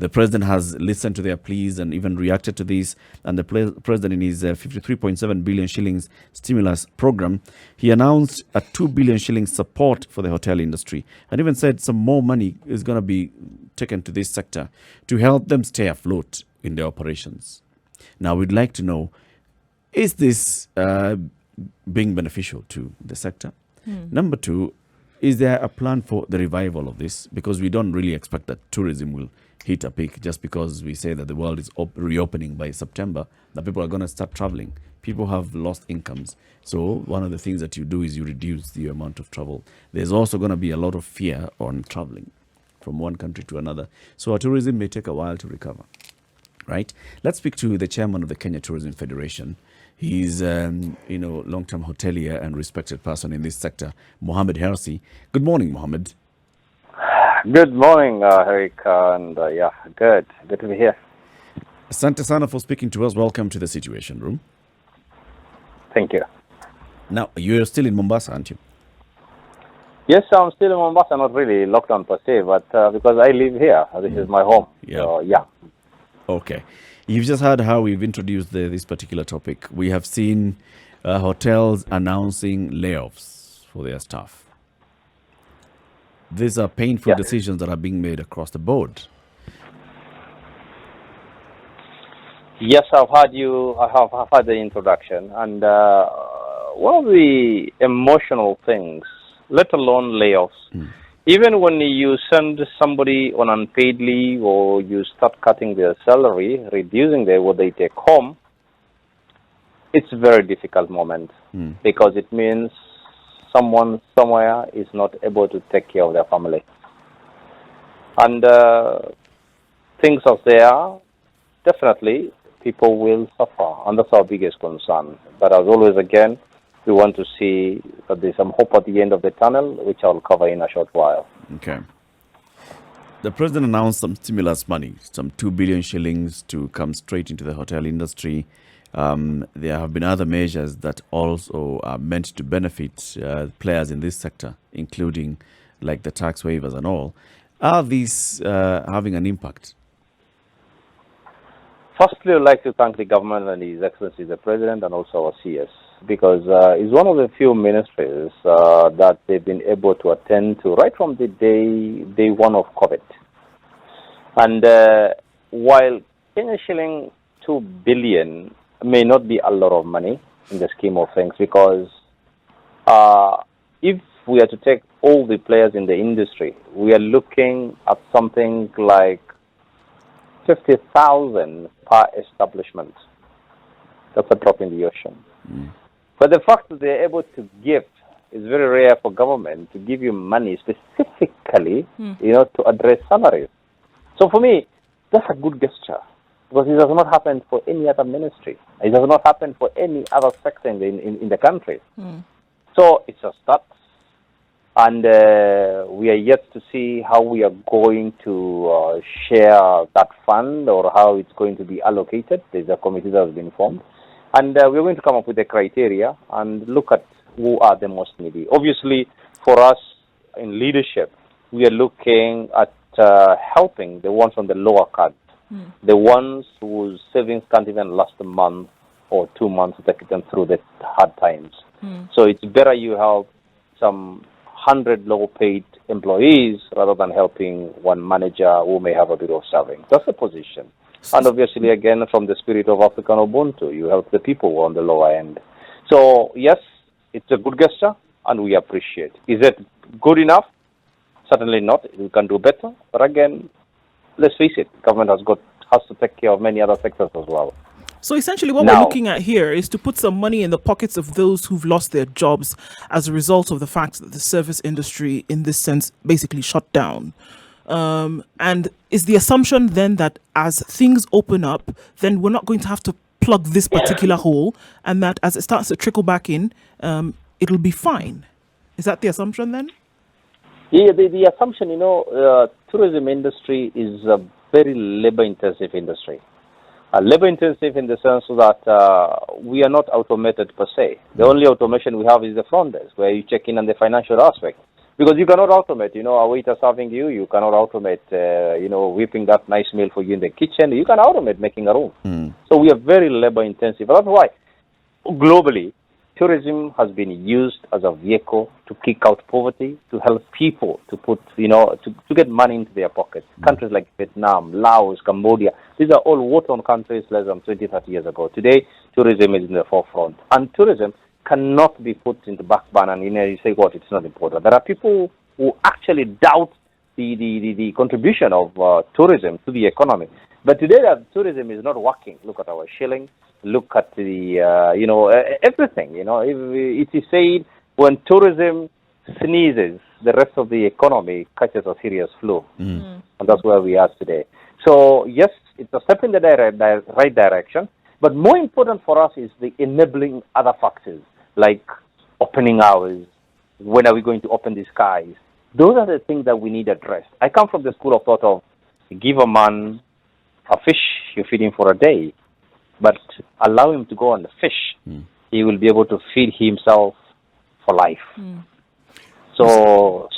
The president has listened to their pleas and even reacted to this. And the president, in his 53.7 billion shillings stimulus program, he announced a 2 billion shillings support for the hotel industry, and even said some more money is going to be taken to this sector to help them stay afloat in their operations. Now, we'd like to know, is this being beneficial to the sector? Number two, is there a plan for the revival of this? Because we don't really expect that tourism will hit a peak just because we say that the world is reopening by September, that people are going to start traveling. People have lost incomes. So one of the things that you do is you reduce the amount of travel. There's also going to be a lot of fear on traveling from one country to another. So our tourism may take a while to recover, right? Let's speak to the chairman of the Kenya Tourism Federation. He's, long-term hotelier and respected person in this sector, Mohammed Hersi. Good morning, Mohammed. Good morning, Eric, and good to be here. Asante sana for speaking to us. Welcome to the Situation Room. Thank you. Now, you're still in Mombasa, aren't you? Yes, I'm still in Mombasa, not really locked down per se, but because I live here, this is my home. Yeah. So, yeah. Okay. You've just heard how we've introduced this particular topic. We have seen hotels announcing layoffs for their staff. These are painful decisions that are being made across the board. Yes, I've heard the introduction, and one of the emotional things, let alone layoffs, even when you send somebody on unpaid leave or you start cutting their salary, reducing what they take home, it's a very difficult moment because it means someone somewhere is not able to take care of their family. And things are there, definitely people will suffer, and that's our biggest concern. But as always, again, we want to see that there's some hope at the end of the tunnel, which I'll cover in a short while. Okay. The president announced some stimulus money, some 2 billion shillings to come straight into the hotel industry. There have been other measures that also are meant to benefit players in this sector, including like the tax waivers and all. Are these having an impact? Firstly, I'd like to thank the government and His Excellency the President and also our CS, because it's one of the few ministries that they've been able to attend to right from the day one of COVID. And while Kenya shilling 2 billion may not be a lot of money in the scheme of things, because if we are to take all the players in the industry, we are looking at something like 50,000 per establishment. That's a drop in the ocean. But the fact that they're able to give is very rare for government to give you money specifically, to address salaries. So for me, that's a good gesture, because it does not happen for any other ministry. It does not happen for any other sector in the country. So it's a start, and we are yet to see how we are going to share that fund or how it's going to be allocated. There's a committee that has been formed. And we're going to come up with the criteria and look at who are the most needy. Obviously, for us in leadership, we are looking at helping the ones on the lower cut, the ones whose savings can't even last a month or 2 months to take them through the hard times. So it's better you help some 100 low-paid employees rather than helping one manager who may have a bit of savings. That's the position. And obviously, again, from the spirit of African Ubuntu, you help the people on the lower end. So, yes, it's a good gesture, and we appreciate. Is it good enough? Certainly not. We can do better. But again, let's face it, government has to take care of many other sectors as well. So essentially what we're looking at here is to put some money in the pockets of those who've lost their jobs as a result of the fact that the service industry, in this sense, basically shut down. And is the assumption then that as things open up, then we're not going to have to plug this particular hole, and that as it starts to trickle back in, it'll be fine? Is that the assumption then? Yeah, the assumption, tourism industry is a very labor-intensive industry. Labor-intensive in the sense that we are not automated per se. The only automation we have is the front desk, where you check in on the financial aspect. Because you cannot automate, a waiter serving you. You cannot automate, whipping that nice meal for you in the kitchen. You can automate making a room. So we are very labor intensive. That's why globally, tourism has been used as a vehicle to kick out poverty, to help people to put, to get money into their pockets. Countries like Vietnam, Laos, Cambodia, these are all war-torn countries less than 20, 30 years ago. Today, tourism is in the forefront. And tourism cannot be put in the back burner and you say, what, it's not important. There are people who actually doubt the contribution of tourism to the economy. But today, tourism is not working. Look at our shilling. Look at the, everything. It is said when tourism sneezes, the rest of the economy catches a serious flu. And that's where we are today. So, yes, it's a step in the right direction. But more important for us is the enabling other factors, like opening hours. When are we going to open the skies? Those are the things that we need addressed. I come from the school of thought of give a man a fish, you feed him for a day. But allow him to go on the fish. He will be able to feed himself for life. So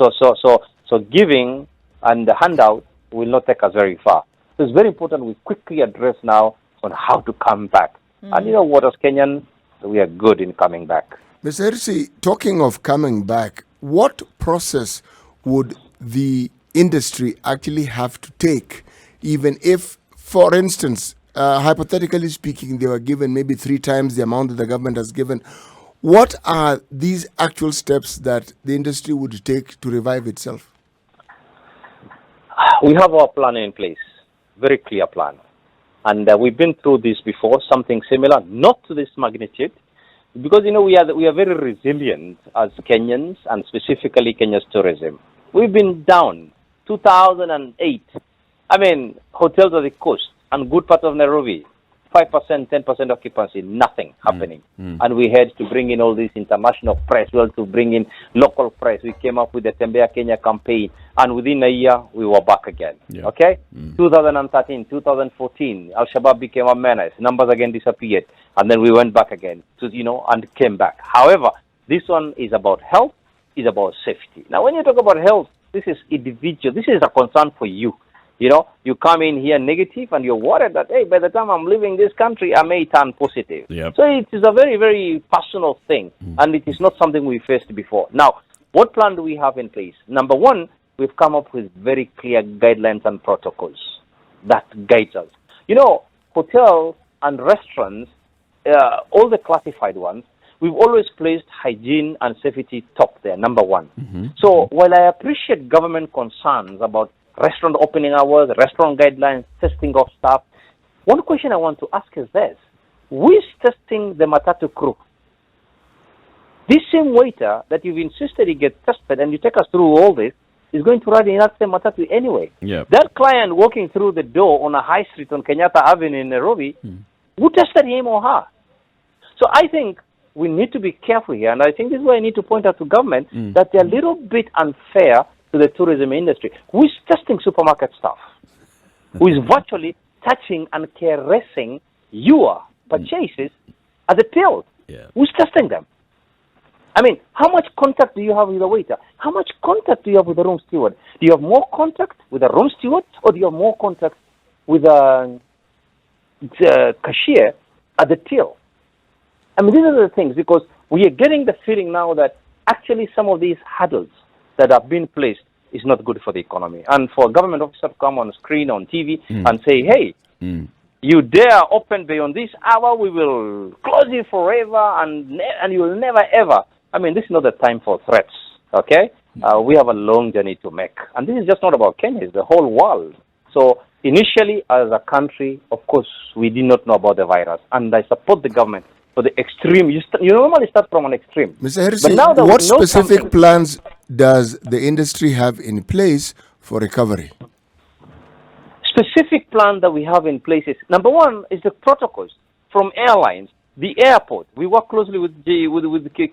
giving and the handout will not take us very far. So it's very important we quickly address now on how to come back. And what, as Kenyans, we are good in coming back. Mr. Hersi, talking of coming back, what process would the industry actually have to take, even if, for instance, hypothetically speaking, they were given maybe 3 times the amount that the government has given? What are these actual steps that the industry would take to revive itself? We have our plan in place, very clear plan. And we've been through this before, something similar, not to this magnitude, because, we are very resilient as Kenyans, and specifically Kenya's tourism. We've been down 2008. Hotels on the coast and good part of Nairobi, 5%, 10% occupancy, nothing happening. And we had to bring in all this international press, we had to bring in local press. We came up with the Tembea Kenya campaign, and within a year, we were back again. Okay? 2013, 2014, Al-Shabaab became a menace. Numbers again disappeared. And then we went back again, and came back. However, this one is about health, is about safety. Now, when you talk about health, this is individual. This is a concern for you. You come in here negative and you're worried that, hey, by the time I'm leaving this country, I may turn positive. So it is a very, very personal thing, and it is not something we faced before. Now, what plan do we have in place? Number one, we've come up with very clear guidelines and protocols that guide us. Hotels and restaurants, all the classified ones, we've always placed hygiene and safety top there, number one. So while I appreciate government concerns about restaurant opening hours, restaurant guidelines, testing of staff, one question I want to ask is this. Who is testing the Matatu crew? This same waiter that you've insisted he gets tested and you take us through all this is going to ride in that same Matatu anyway. That client walking through the door on a high street on Kenyatta Avenue in Nairobi, who tested him or her? So I think we need to be careful here, and I think this is why I need to point out to government that they're a little bit unfair to the tourism industry. Who is testing supermarket staff? Who is virtually touching and caressing your purchases at the till? Who's testing them? How much contact do you have with the waiter? How much contact do you have with the room steward? Do you have more contact with the room steward, or do you have more contact with the cashier at the till? These are the things, because we are getting the feeling now that actually some of these hurdles that have been placed is not good for the economy. And for a government officer to come on screen, on TV, and say, hey, you dare open beyond this hour, we will close you forever, and you will never ever. This is not the time for threats, okay? We have a long journey to make. And this is just not about Kenya, it's the whole world. So initially, as a country, of course, we did not know about the virus. And I support the government for the extreme. You normally start from an extreme. Mr. Hersi, what specific plans does the industry have in place for recovery? Specific plan that we have in place is, number one, is the protocols from airlines, the airport. We work closely with the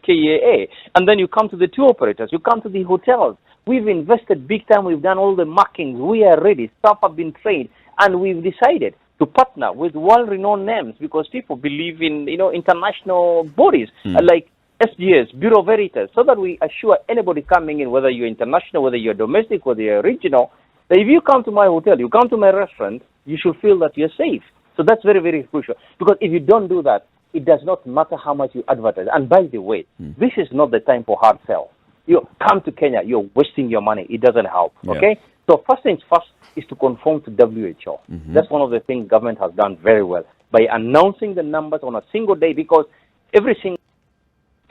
KAA. And then you come to the tour operators, you come to the hotels. We've invested big time. We've done all the markings. We are ready. Staff have been trained. And we've decided to partner with world-renowned names, because people believe in, international bodies like SGS, Bureau Veritas, so that we assure anybody coming in, whether you're international, whether you're domestic, whether you're regional, that if you come to my hotel, you come to my restaurant, you should feel that you're safe. So that's very, very crucial. Because if you don't do that, it does not matter how much you advertise. And by the way, this is not the time for hard sell. You come to Kenya, you're wasting your money. It doesn't help. Yeah. Okay? So first things first is to conform to WHO. That's one of the things government has done very well by announcing the numbers on a single day, because everything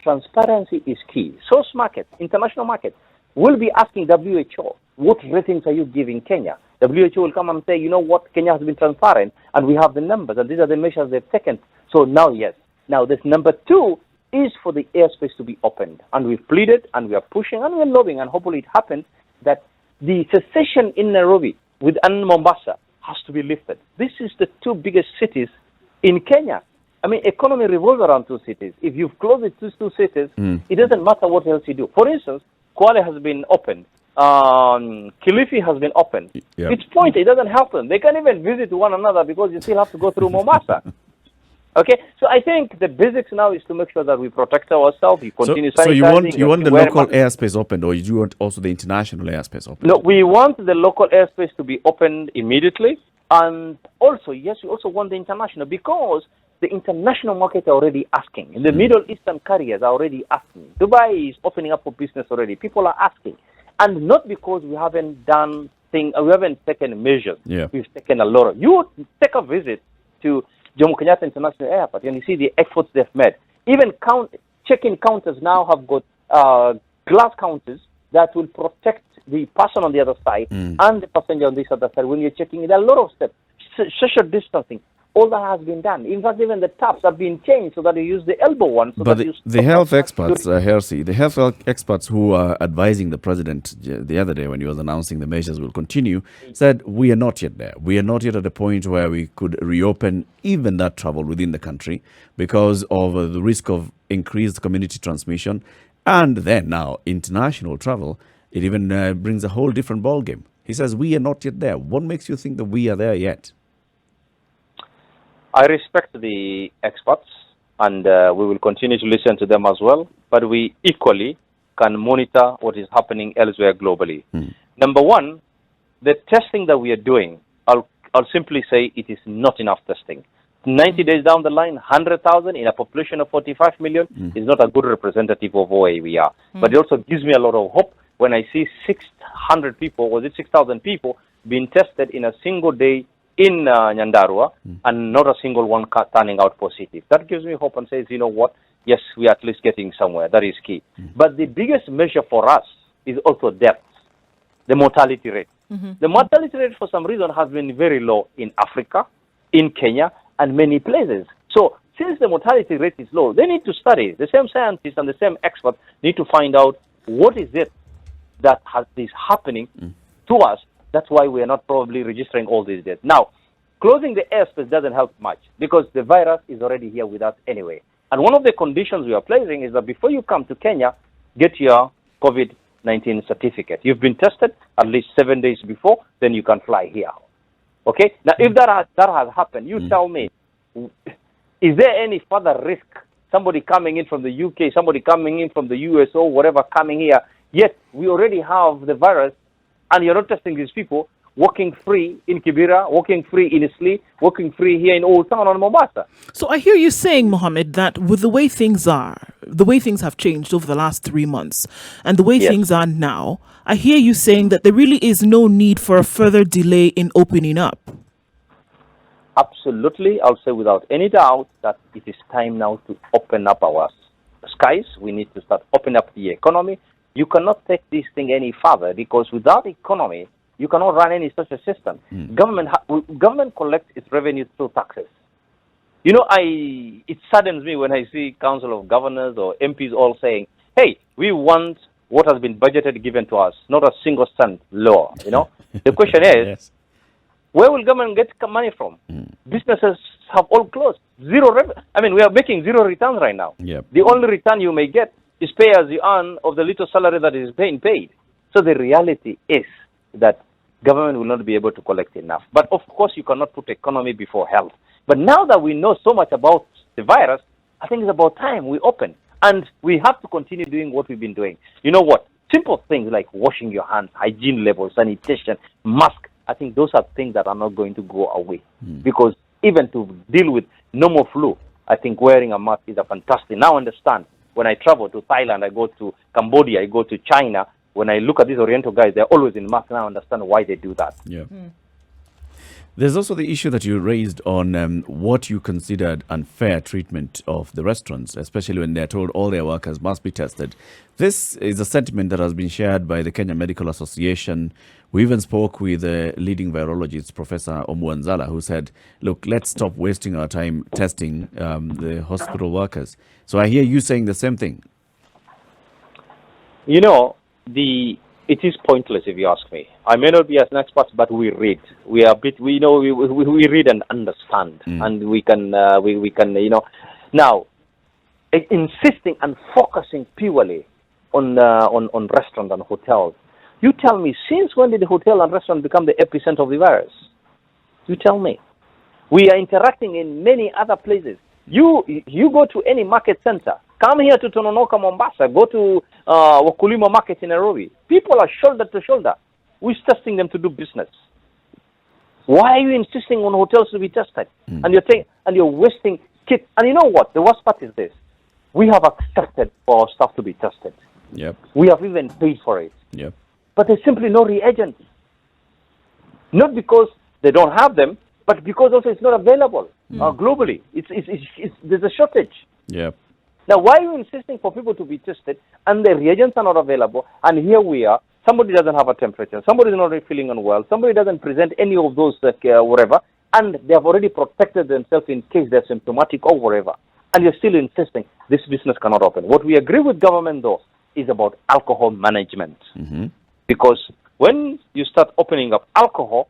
transparency is key. Source market, international market, will be asking WHO, what ratings are you giving Kenya? WHO will come and say, you know what, Kenya has been transparent and we have the numbers and these are the measures they've taken. So now, yes. Now, this number 2 is for the airspace to be opened. And we've pleaded and we are pushing and we're lobbying, and hopefully it happens, that the cessation in Nairobi and Mombasa has to be lifted. This is the 2 biggest cities in Kenya. I mean, economy revolves around 2 cities. If you've closed these 2 cities, it doesn't matter what else you do. For instance, Kwale has been opened. Kilifi has been opened. Yep. It's point, it doesn't help them. They can't even visit one another because you still have to go through Mombasa. Okay, so I think the basics now is to make sure that we protect ourselves. We continue So you sanitizing, want the local airspace opened, or you want also the international airspace opened? No, we want the local airspace to be opened immediately, and also, yes, we also want the international, because the international market are already asking. The Middle Eastern carriers are already asking. Dubai is opening up for business already. People are asking, and not because we haven't done things, we haven't taken measures. Yeah. We've taken a lot of. You take a visit to Jomo Kenyatta International Airport, and you see the efforts they've made. Even check-in counters now have got glass counters that will protect the person on the other side and the passenger on this other side when you're checking in. There are a lot of steps. Social distancing, all that has been done. In fact, even the taps have been changed so that you use the elbow one. So But that the health experts, Hersi, the health experts who are advising the president the other day when he was announcing the measures will continue, said we are not yet there. We are not yet at a point where we could reopen even that travel within the country because of the risk of increased community transmission. And then now international travel, it even brings a whole different ballgame. He says we are not yet there. What makes you think that we are there yet? I respect the experts, and we will continue to listen to them as well, but we equally can monitor what is happening elsewhere globally. Number one, the testing that we are doing, I'll simply say it is not enough testing. 90 days down the line, 100,000 in a population of 45 million is not a good representative of where we are. But it also gives me a lot of hope when I see 600 people, was it 6,000 people, being tested in a single day in Nyandarua, and not a single one turning out positive. That gives me hope and says, you know what, yes, we are at least getting somewhere. That is key. But the biggest measure for us is also deaths, the mortality rate. The mortality rate, for some reason, has been very low in Africa, in Kenya, and many places. So since the mortality rate is low, they need to study. The same scientists and the same experts need to find out what is it that is happening to us. That's why we are not probably registering all these deaths. Now, closing the airspace doesn't help much because the virus is already here with us anyway. And one of the conditions we are placing is that before you come to Kenya, get your COVID-19 certificate. You've been tested at least 7 days before, then you can fly here. Okay? Now, if that has happened, you tell me, is there any further risk? Somebody coming in from the UK, somebody coming in from the US or whatever coming here, yet we already have the virus, and you're not testing these people, walking free in Kibera, walking free in Isli, walking free here in Old Town on Mombasa. So I hear you saying, Mohammed, that with the way things are, the way things have changed over the last 3 months, and the way things are now, I hear you saying that there really is no need for a further delay in opening up. Absolutely. I'll say without any doubt that it is time now to open up our skies. We need to start opening up the economy. You cannot take this thing any further because without economy, you cannot run any such a system. Government collects its revenue through taxes. You know, it saddens me when I see Council of Governors or MPs all saying, hey, we want what has been budgeted given to us, not a single cent lower. You know, the question is, where will government get money from? Businesses have all closed. Zero revenue. I mean, we are making zero returns right now. The only return you may get is pay as you earn of the little salary that is being paid. So the reality is that government will not be able to collect enough. But of course, you cannot put economy before health. But now that we know so much about the virus, I think it's about time we open. And we have to continue doing what we've been doing. You know what? Simple things like washing your hands, hygiene levels, sanitation, mask. I think those are things that are not going to go away. Because even to deal with normal flu, I think wearing a mask is a fantastic. Now understand, when I travel to Thailand, I go to Cambodia, I go to China, when I look at these Oriental guys, they're always in masks. Now I understand why they do that. Yeah. There's also the issue that you raised on what you considered unfair treatment of the restaurants, especially when they're told all their workers must be tested. This is a sentiment that has been shared by the Kenya Medical Association. We even spoke with the leading virologist, Professor Omwanzala, who said, look, let's stop wasting our time testing the hospital workers. So I hear you saying the same thing. You know, it is pointless if you ask me. I may not be as an expert, but we read. We read and understand, and we can, Now, insisting and focusing purely on restaurants and hotels. You tell me, since when did the hotel and restaurant become the epicenter of the virus? You tell me. We are interacting in many other places. You go to any market center. Come here to Tononoka, Mombasa. Go to Wakulima Market in Nairobi. People are shoulder to shoulder. We're testing them to do business. Why are you insisting on hotels to be tested? And you're wasting kits. And you know what? The worst part is this: we have accepted for our staff to be tested. Yep. We have even paid for it. Yep. But there's simply no reagents. Not because they don't have them, but because also it's not available globally. There's a shortage. Yep. Now, why are you insisting for people to be tested and the reagents are not available? And here we are. Somebody doesn't have a temperature. Somebody is not really feeling unwell. Somebody doesn't present any of those whatever. And they have already protected themselves in case they're symptomatic or whatever. And you're still insisting this business cannot open. What we agree with government, though, is about alcohol management. Because when you start opening up alcohol,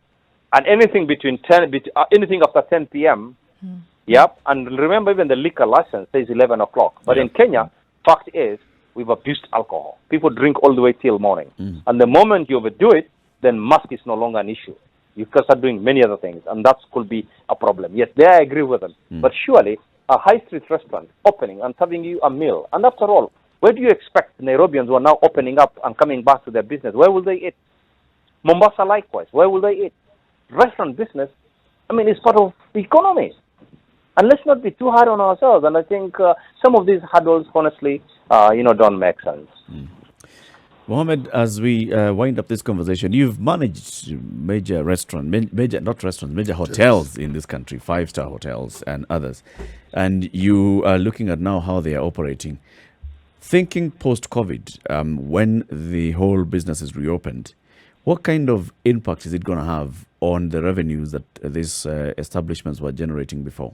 and anything anything after 10 p.m., and remember, even the liquor license says 11 o'clock. But in Kenya, fact is, we've abused alcohol. People drink all the way till morning. And the moment you overdo it, then mask is no longer an issue. You can start doing many other things, and that could be a problem. Yes, there I agree with them. But surely, a high street restaurant opening and serving you a meal, and after all, where do you expect Nairobians who are now opening up and coming back to their business? Where will they eat? Mombasa likewise. Where will they eat? Restaurant business, is part of the economy. And let's not be too hard on ourselves. And I think some of these hurdles, honestly, don't make sense. Mohammed, as we wind up this conversation, you've managed major major hotels in this country, 5-star hotels and others. And you are looking at now how they are operating. Thinking post-COVID, when the whole business is reopened, what kind of impact is it going to have on the revenues that these establishments were generating before?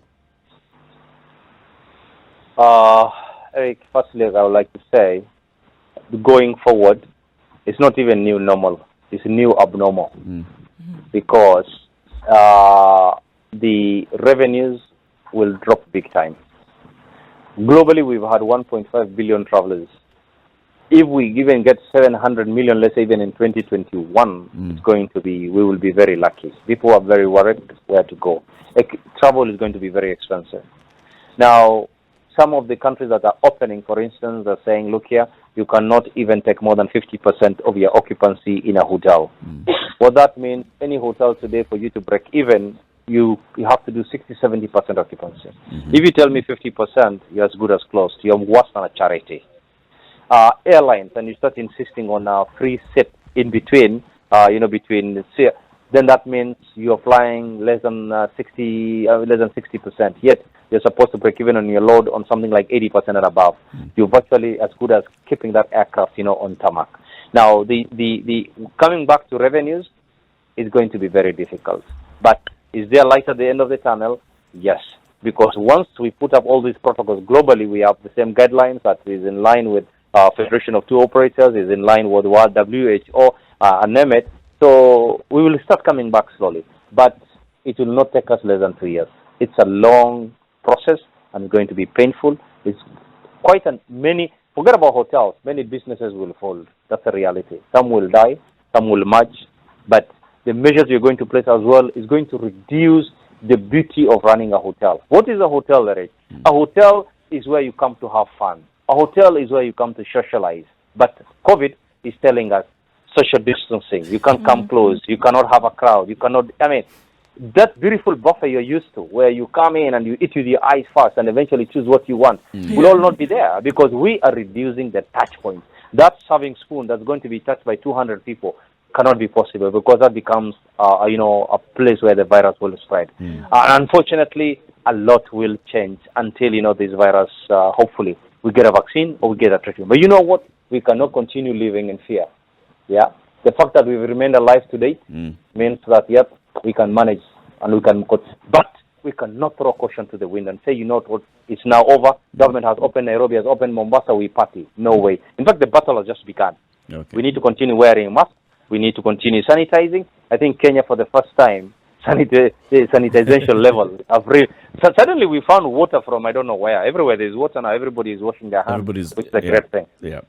Eric, firstly, I would like to say, going forward, it's not even new normal. It's new abnormal. Because the revenues will drop big time. Globally, we've had 1.5 billion travelers. If we even get 700 million, let's say even in 2021, we will be very lucky. People are very worried where to go. Travel is going to be very expensive. Now, some of the countries that are opening, for instance, are saying, look here, you cannot even take more than 50% of your occupancy in a hotel. What that means, any hotel today, for you to break even, you have to do 60-70% occupancy. If you tell me 50%, you're as good as close. You're worse than a charity. Airlines, and you start insisting on a free sit in between, then that means you're flying less than 60%. Yet you're supposed to break even on your load on something like 80% and above. You're virtually as good as keeping that aircraft, on tarmac. Now, the coming back to revenues is going to be very difficult. But is there light at the end of the tunnel? Yes. Because once we put up all these protocols globally, we have the same guidelines that is in line with Federation of Tour Operators, is in line with what WHO and name it. So we will start coming back slowly. But it will not take us less than 2 years. It's a long process and it's going to be painful. It's forget about hotels, many businesses will fold. That's a reality. Some will die, some will merge. But the measures you're going to place as well is going to reduce the beauty of running a hotel. What is a hotel, Eric? A hotel is where you come to have fun. A hotel is where you come to socialize. But COVID is telling us social distancing. You can't come close. You cannot have a crowd. You cannot, that beautiful buffet you're used to, where you come in and you eat with your eyes first and eventually choose what you want, will all not be there because we are reducing the touch point. That serving spoon that's going to be touched by 200 people cannot be possible because that becomes, a place where the virus will spread. Unfortunately, a lot will change until, this virus, hopefully, we get a vaccine or we get a treatment. But you know what? We cannot continue living in fear. Yeah? The fact that we've remained alive today means that, we can manage and we can, but we cannot throw caution to the wind and say, you know what, it's now over. Government has opened Nairobi, has opened Mombasa, we party. No way. In fact, the battle has just begun. Okay. We need to continue wearing masks. We need to continue sanitizing. I think Kenya, for the first time, the sanitization level of real. So suddenly we found water from I don't know where. Everywhere there's water now. Everybody is washing their hands, which is a great thing. Yeah.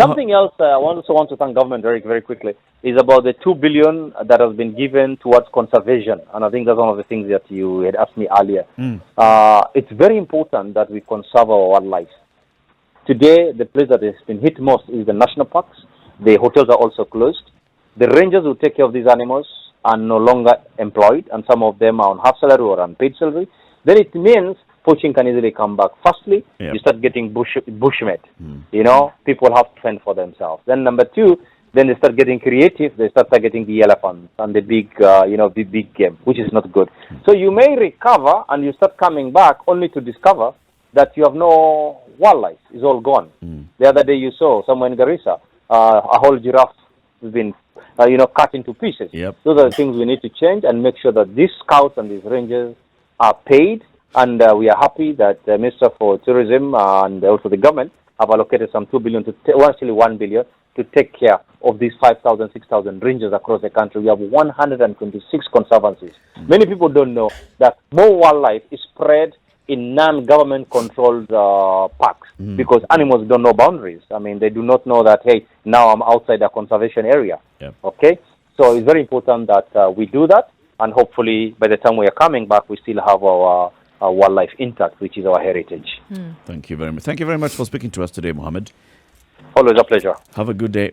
Something else I also want to thank government very, very quickly is about the 2 billion that has been given towards conservation. And I think that's one of the things that you had asked me earlier. It's very important that we conserve our wildlife. Today, the place that has been hit most is the national parks. The hotels are also closed. The rangers who take care of these animals are no longer employed, and some of them are on half salary or unpaid salary. Then it means poaching can easily come back. Firstly, you start getting bushmeat. People have to fend for themselves. Then number two, then they start getting creative. They start targeting the elephants and the big, the big game, which is not good. So you may recover and you start coming back only to discover that you have no wildlife. It's all gone. The other day you saw somewhere in Garissa, a whole giraffe has been, cut into pieces. Those are the things we need to change and make sure that these scouts and these rangers are paid. And we are happy that the Minister for Tourism and also the government have allocated some 2 billion actually 1 billion to take care of these 5,000, 6,000 rangers across the country. We have 126 conservancies. Many people don't know that more wildlife is spread in non-government controlled parks because animals don't know boundaries. They do not know that, hey, now I'm outside a conservation area. Okay? So it's very important that we do that, and hopefully by the time we are coming back, we still have our wildlife intact, which is our heritage. Thank you very much. Thank you very much for speaking to us today, Mohammed. Always a pleasure. Have a good day.